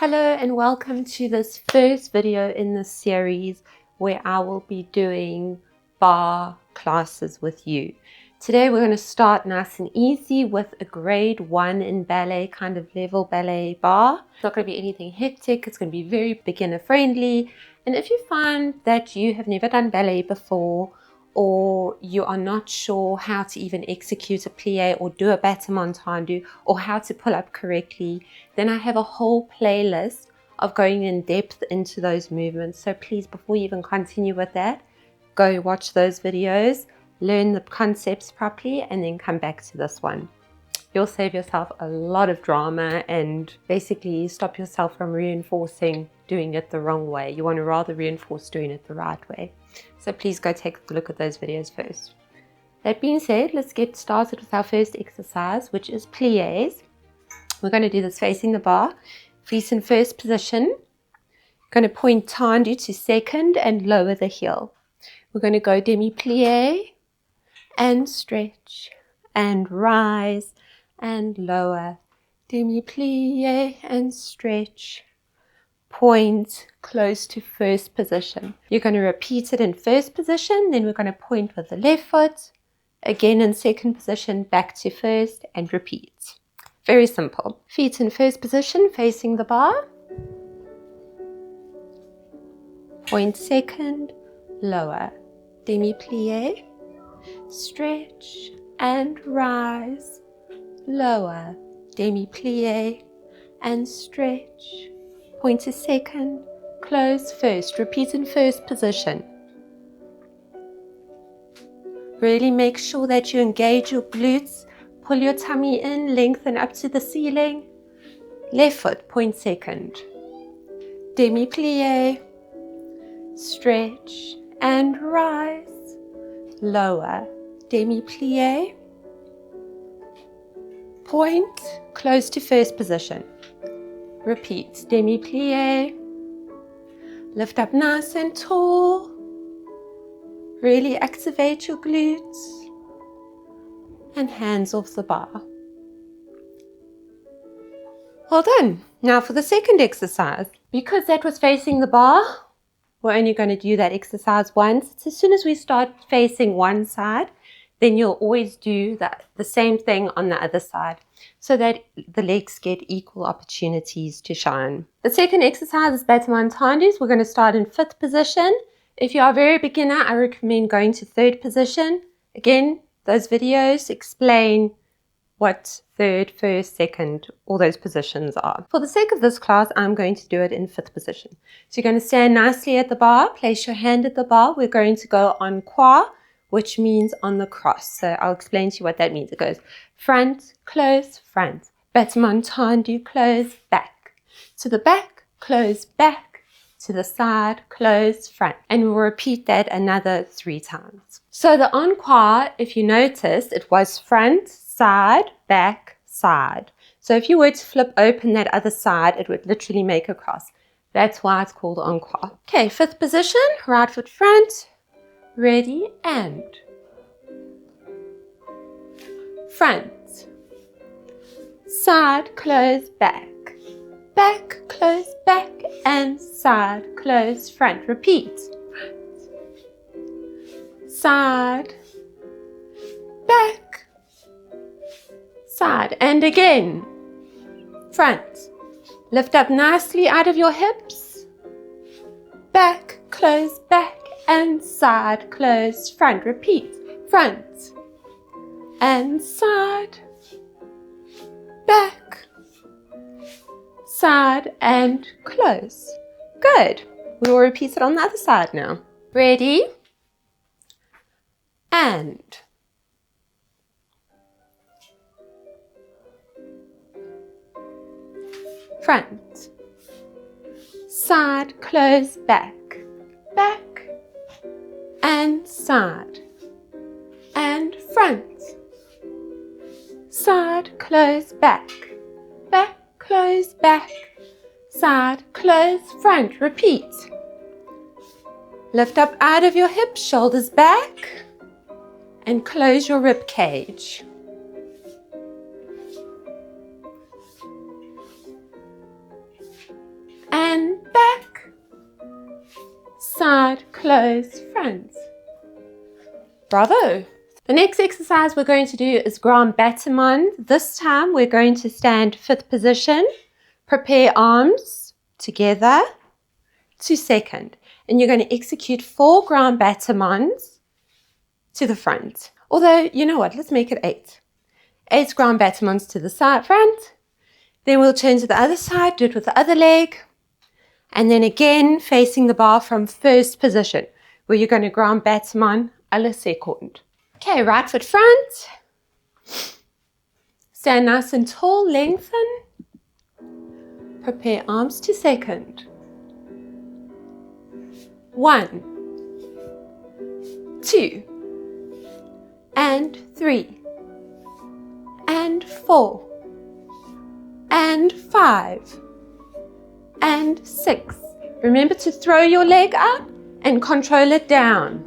Hello and welcome to this first video in this series where I will be doing bar classes with you. Today we're going to start nice and easy with a grade 1 in ballet kind of level ballet bar. It's not going to be anything hectic, it's going to be very beginner friendly. And if you find that you have never done ballet before, or you are not sure how to even execute a plie or do a battement tendu or how to pull up correctly, then I have a whole playlist of going in depth into those movements. So please, before you even continue with that, go watch those videos, learn the concepts properly, and then come back to this one. You'll save yourself a lot of drama and basically stop yourself from reinforcing doing it the wrong way. You want to rather reinforce doing it the right way. So please go take a look at those videos first. That being said, let's get started with our first exercise, which is plies. We're going to do this facing the bar. Feet in first position. Going to point tendu to second and lower the heel. We're going to go demi-plie and stretch and rise and lower, demi-plie and stretch, point close to first position. You're going to repeat it in first position, then we're going to point with the left foot, again in second position, back to first, and repeat. Very simple. Feet in first position, facing the bar, point second, lower, demi-plie, stretch and rise, lower, demi-plie and stretch, point to second, close first, repeat in first position. Really make sure that you engage your glutes, pull your tummy in, lengthen up to the ceiling. Left foot, point second, demi-plie, stretch and rise, lower, demi-plie, point, close to first position. Repeat, demi-plie, lift up nice and tall, really activate your glutes, and hands off the bar. Well done. Now for the second exercise. Because that was facing the bar, we're only going to do that exercise once. As soon as we start facing one side, then you'll always do the same thing on the other side so that the legs get equal opportunities to shine. The second exercise is battement tendus. We're going to start in fifth position. If you are a very beginner, I recommend going to third position. Again, those videos explain what third, first, second, all those positions are. For the sake of this class, I'm going to do it in fifth position. So you're going to stand nicely at the bar, place your hand at the bar. We're going to go en croix, which means on the cross. So I'll explain to you what that means. It goes front, close, front. Battement tendu, close, back. To the back, close, back. To the side, close, front. And we'll repeat that another 3 times. So the en croix, if you noticed, it was front, side, back, side. So if you were to flip open that other side, it would literally make a cross. That's why it's called en croix. Okay, fifth position, right foot front. Ready, and front, side, close, back, back, close, back, and side, close, front. Repeat. Side, back, side, and again. Front. Lift up nicely out of your hips. Back, close, back, and side, close, front. Repeat. Front and side, back, side, and close. Good. We will repeat it on the other side now. Ready? And front, side, close, back, back, and side, and front, side, close, back, back, close, back, side, close, front. Repeat. Lift up out of your hips, shoulders back, and close your rib cage. side, close, front. Bravo! The next exercise we're going to do is grand battement. This time we're going to stand fifth position, prepare arms together to second. And you're going to execute 4 grand battements to the front. Although, you know what, let's make it 8. 8 grand battements to the side, front. Then we'll turn to the other side, do it with the other leg. And then again, facing the bar from first position, where you're going to grand battement à la seconde. Okay, right foot front. Stand nice and tall, lengthen. Prepare arms to second. 1, 2, and 3, and 4, and 5, and 6. Remember to throw your leg up and control it down.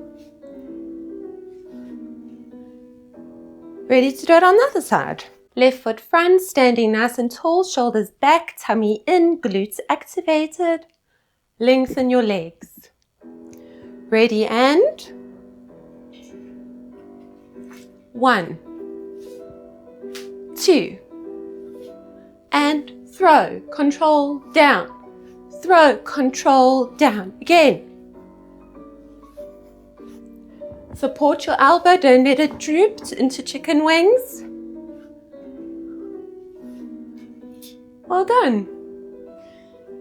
Ready to do it on the other side. Left foot front, standing nice and tall, shoulders back, tummy in, glutes activated. Lengthen your legs. Ready and 1, 2, and throw, control, down. Throw, control, down. Again. Support your elbow, don't let it droop into chicken wings. Well done.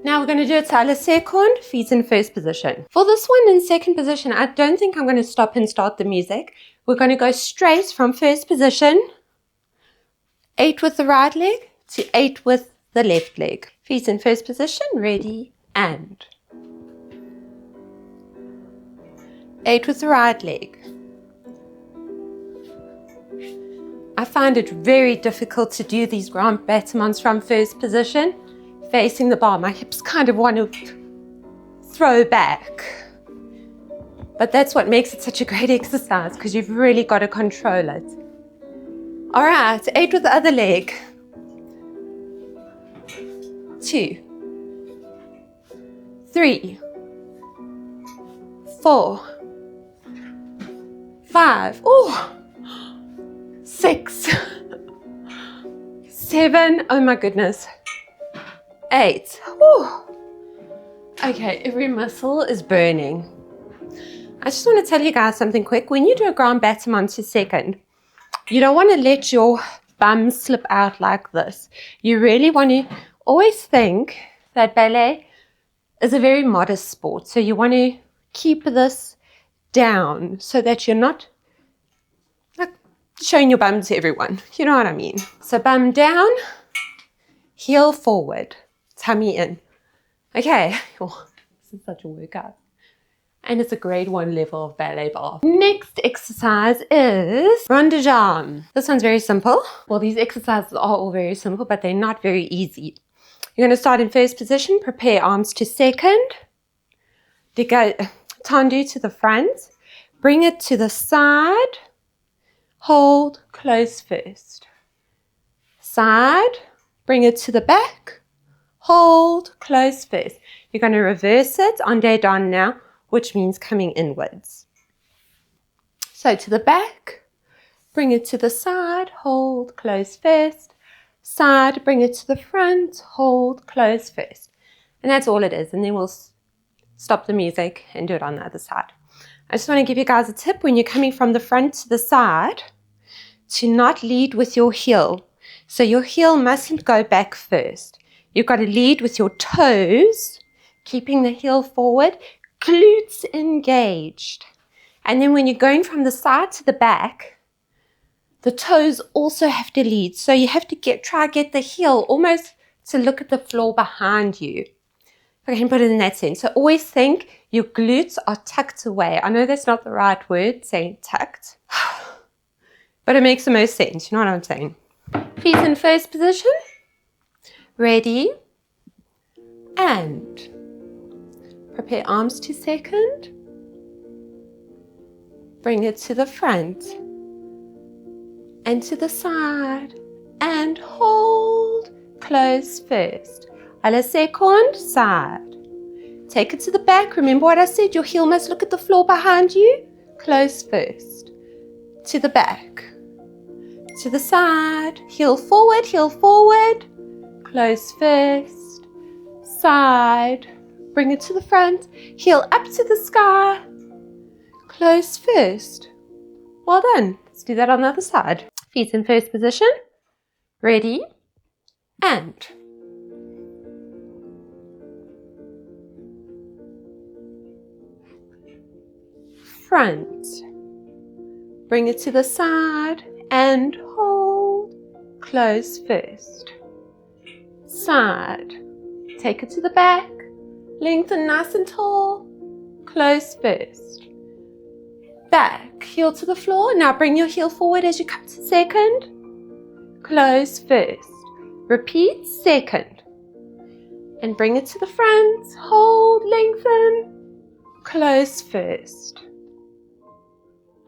Now we're going to do it à la seconde, feet in first position. For this one in second position, I don't think I'm going to stop and start the music. We're going to go straight from first position, 8 with the right leg to 8 with the left leg. Feet in first position, ready, and 8 with the right leg. I find it very difficult to do these grand battements from first position. Facing the bar, my hips kind of want to throw back. But that's what makes it such a great exercise, because you've really got to control it. All right, 8 with the other leg. 2, 3, 4, 5, 6, 7, oh my goodness, 8. Okay, every muscle is burning. I just want to tell you guys something quick. When you do a grand battement to second, you don't want to let your bum slip out like this. You really want to always think that ballet is a very modest sport. So you want to keep this down so that you're not like showing your bum to everyone. You know what I mean? So bum down, heel forward, tummy in. Okay, this is such a workout. And it's a grade 1 level of ballet bar. Next exercise is rond de jambe. This one's very simple. Well, these exercises are all very simple, but they're not very easy. You're going to start in first position, prepare arms to second. Tendu to the front. Bring it to the side. Hold, close first. Side, bring it to the back. Hold, close first. You're going to reverse it, en dedans now, which means coming inwards. So to the back, bring it to the side, hold, close first. Side, bring it to the front, hold, close first. And that's all it is. And then we'll stop the music and do it on the other side. I just want to give you guys a tip when you're coming from the front to the side to not lead with your heel. So your heel mustn't go back first. You've got to lead with your toes, keeping the heel forward, glutes engaged. And then when you're going from the side to the back, the toes also have to lead. So you have to try to get the heel almost to look at the floor behind you. If I can put it in that sense. So always think your glutes are tucked away. I know that's not the right word, saying tucked, but it makes the most sense. You know what I'm saying? Feet in first position. Ready. And prepare arms to second. Bring it to the front. And to the side. And hold. Close first. À la seconde, side. Take it to the back. Remember what I said? Your heel must look at the floor behind you. Close first. To the back. To the side. Heel forward, close first, side, bring it to the front, heel up to the sky, close first. Well done. Let's do that on the other side. Feet in first position, ready, and front, bring it to the side and hold, close first, side, take it to the back, lengthen nice and tall, close first, back, heel to the floor. Now bring your heel forward as you come to second, close first, repeat second, and bring it to the front, hold, lengthen, close first.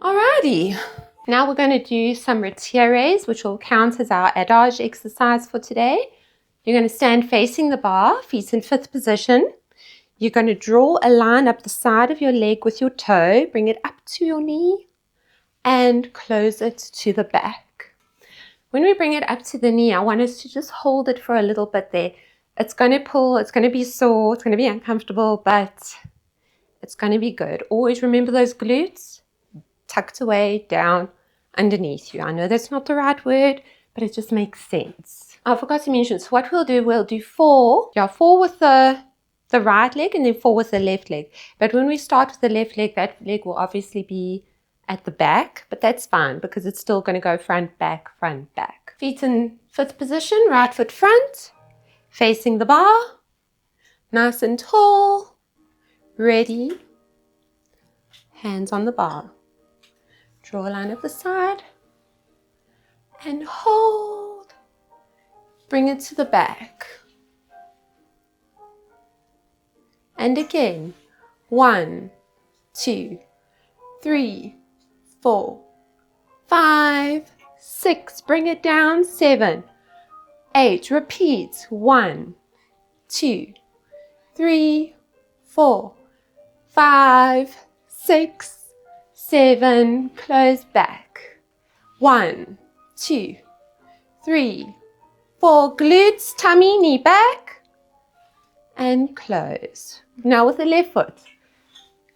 Alrighty, now we're going to do some retires, which will count as our adage exercise for today. You're going to stand facing the bar, feet in fifth position. You're going to draw a line up the side of your leg with your toe, bring it up to your knee, and close it to the back. When we bring it up to the knee, I want us to just hold it for a little bit there. It's going to pull, it's going to be sore, it's going to be uncomfortable, but it's going to be good. Always remember those glutes tucked away down underneath you. I know that's not the right word, but it just makes sense. I forgot to mention, so what we'll do 4 with the right leg and then 4 with the left leg. But when we start with the left leg, that leg will obviously be at the back, but that's fine because it's still going to go front, back, front, back. Feet in fifth position, right foot front, facing the bar, nice and tall, ready, hands on the bar. Draw a line up the side and hold. Bring it to the back. And again, 1, 2, 3, 4, 5, 6. Bring it down, 7, 8. Repeat. 1, 2, 3, 4, 5, 6, 7, close back. 1, 2, 3, 4, glutes, tummy, knee back, and close. Now with the left foot.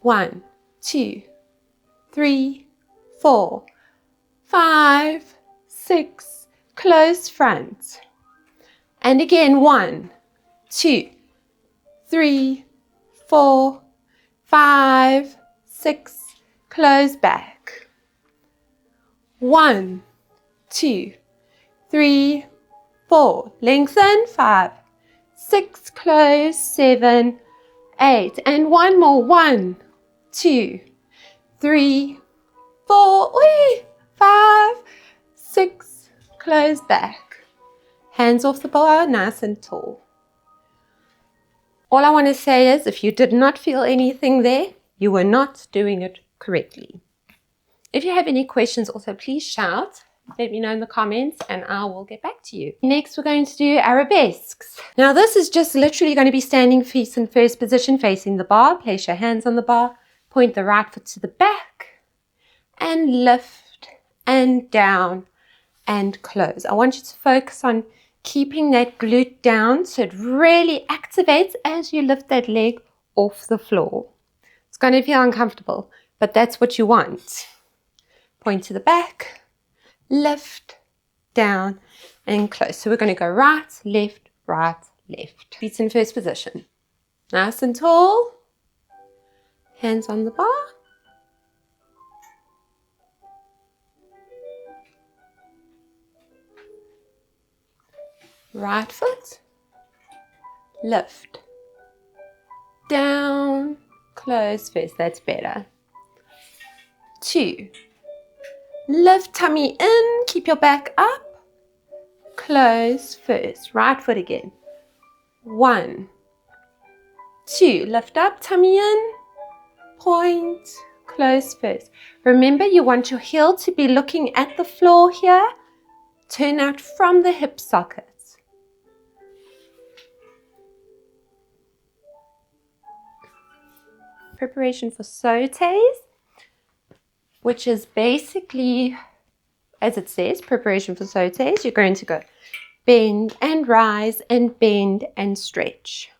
1, 2, 3, 4, 5, 6, close front. And again, 1, 2, 3, 4, 5, 6, close back. 1, 2, 3, 4. Lengthen. 5, 6, close. 7, 8. And one more. 1, 2, 3, 4. 5, 6, close back. Hands off the bar, nice and tall. All I want to say is, if you did not feel anything there, you were not doing it correctly. If you have any questions, also please shout. Let me know in the comments and I will get back to you. Next, we're going to do arabesques. Now this is just literally going to be standing feet in first position facing the bar. Place your hands on the bar, point the right foot to the back and lift and down and close. I want you to focus on keeping that glute down so it really activates as you lift that leg off the floor. It's going to feel uncomfortable, but that's what you want. Point to the back, lift, down, and close. So we're going to go right, left, feet in first position. Nice and tall, hands on the bar. Right foot, lift, down, close first, that's better. 2, lift tummy in, keep your back up, close first, right foot again. 1, 2, lift up, tummy in, point, close first. Remember, you want your heel to be looking at the floor here, turn out from the hip socket. preparation for sautés, which is basically, as it says, preparation for sautés. You're going to go bend and rise and bend and stretch.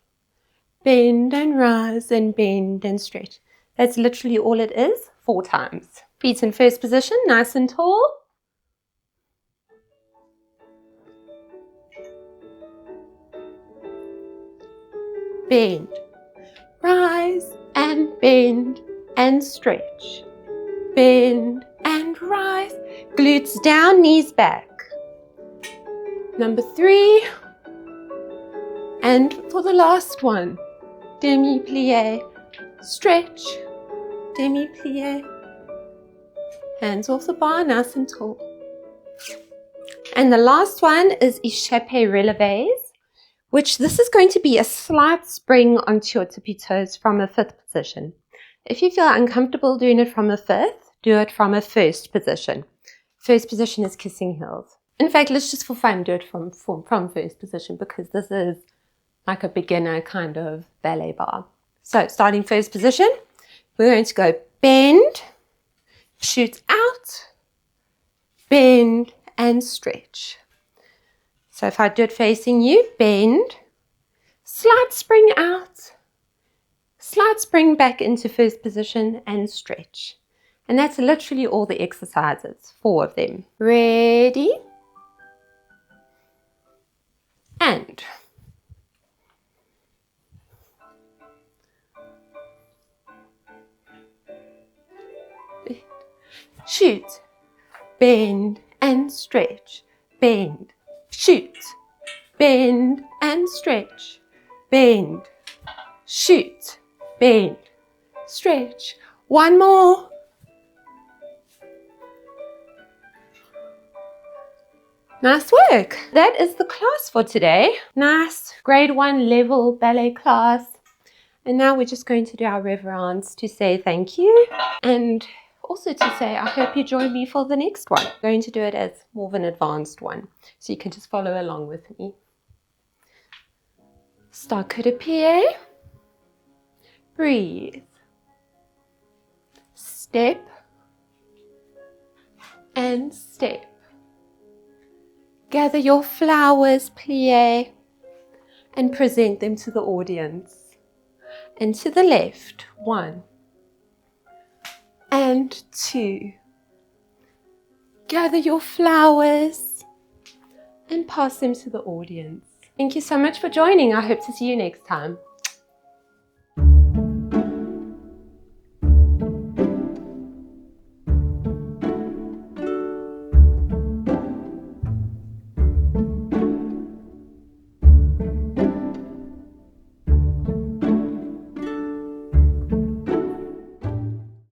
Bend and rise and bend and stretch. That's literally all it is, 4 times. Feet in first position, nice and tall. Bend, rise and bend and stretch. Bend and rise. Glutes down, knees back. Number 3. And for the last one, demi-plie, stretch, demi-plie. Hands off the bar, nice and tall. And the last one is échappé relevés, which this is going to be a slight spring onto your tippy toes from a 5th position. If you feel uncomfortable doing it from a 5th, do it from a 1st position. 1st position is kissing heels. In fact, let's just for fun do it from 1st position, because this is like a beginner kind of ballet bar. So starting 1st position, we're going to go bend, shoot out, bend and stretch. So if I do it facing you, bend, slight spring out, slight spring back into 1st position and stretch. And that's literally all the exercises, 4 of them. Ready? And shoot, bend and stretch, bend, shoot, bend and stretch, bend, shoot, bend, stretch. One more. Nice work. That is the class for today. Nice grade 1 level ballet class. And now we're just going to do our reverence to say thank you. And also to say, I hope you join me for the next one. I'm going to do it as more of an advanced one, so you can just follow along with me. Start coup de pied. Breathe. Step and step. Gather your flowers, plie, and present them to the audience. And to the left, 1 and 2. Gather your flowers and pass them to the audience. Thank you so much for joining. I hope to see you next time.